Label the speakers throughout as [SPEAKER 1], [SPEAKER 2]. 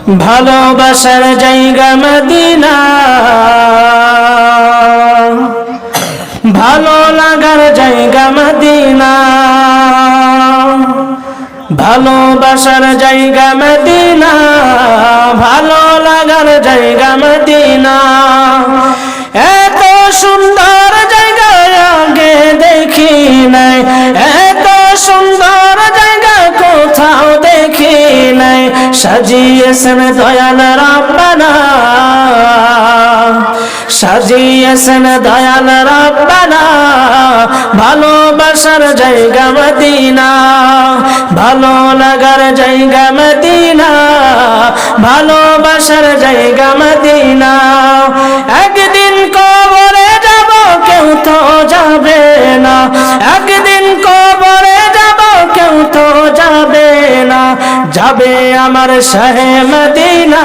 [SPEAKER 1] ভালোবাসার জায়গা মদিনা, ভালো লাগার জায়গা মদিনা, ভালোবাসার জায়গা মদিনা, ভালো লাগার জায়গা মদিনা। এত সুন্দর জায়গা আগে দেখি নাই, এত সুন্দর জায়গা কোথাও দেখি নাই। সাজিয়েছেন দয়াল রাব্বানা, সাজিয়েছেন দয়াল রাব্বানা, ভালোবাসার জায়গা মদিনা, ভালো লাগার জায়গা মদিনা, ভালোবাসার জায়গা মদিনা। একদিন কবরে যাব কেউ তো যাবে না, একদিন কবরে যাব কেউ তো যাবে না, যাবে আমার শাহে মদিনা,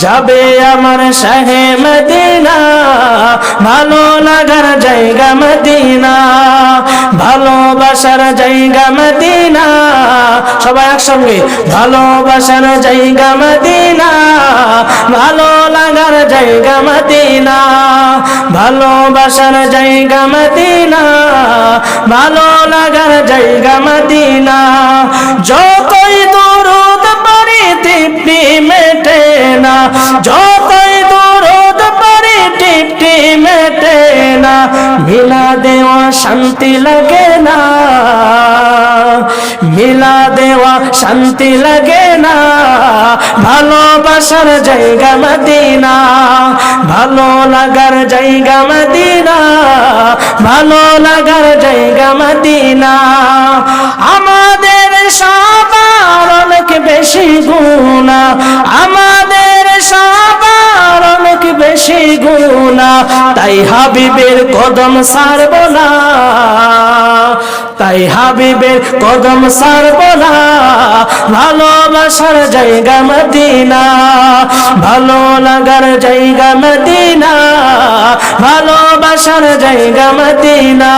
[SPEAKER 1] যাবে আমার শাহে মদিনা, ভালো লাগার জায়গা মদিনা, ভালোবাসার জায়গা মদিনা। সবাই একসঙ্গে, ভালোবাসার জায়গা মদিনা, ভালো লাগার জায়গা মদিনা, ভালোবাসার জায়গা মদিনা, ভালো লাগার জায়গা মদিনা। যতই দরুদ পড়ি তৃপ্তি মেটে না, যতই দরুদ পড়ি তৃপ্তি মেটে না, মিলা দেওয়া শান্তি লাগে না, মিলা দেওয়া শান্তি লাগে না। ভালোবাসার জায়গা মদিনা, ভালো লাগার জায়গা মদিনা, ভালো লাগার জায়গা মদিনা। আমাদের সবার অনেক বেশি গুনাহ, আমাদের সবার অনেক বেশি গুনাহ, তাই হাবিবের কদম ছাড়ব না, তাই হাবিবের কদম ছাড়ব না। ভালোবাসার জায়গা মদিনা, ভালো লাগার জায়গা মদিনা, ভালোবাসার জায়গা মদিনা।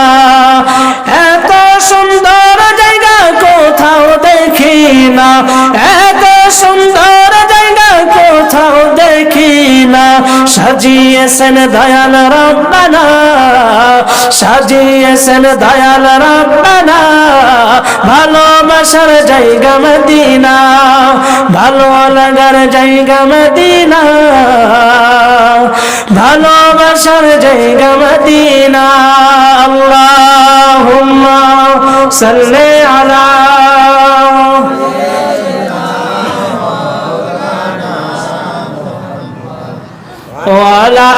[SPEAKER 1] এত সুন্দর জায়গা কোথাও দেখি না, এত সুন্দর জায়গা কোথাও দেখি না। সাজিয়েছেন দয়াল রাব্বানা, সাজিয়েছেন দয়াল রাব্বানা, ভালোবাসার জায়গা মদিনা, ভালো লাগার জায়গা মদিনা, ভালোবাসার জায়গা মদিনা। আল্লাহুম্মা সাল্লি আলা ওয়া আলা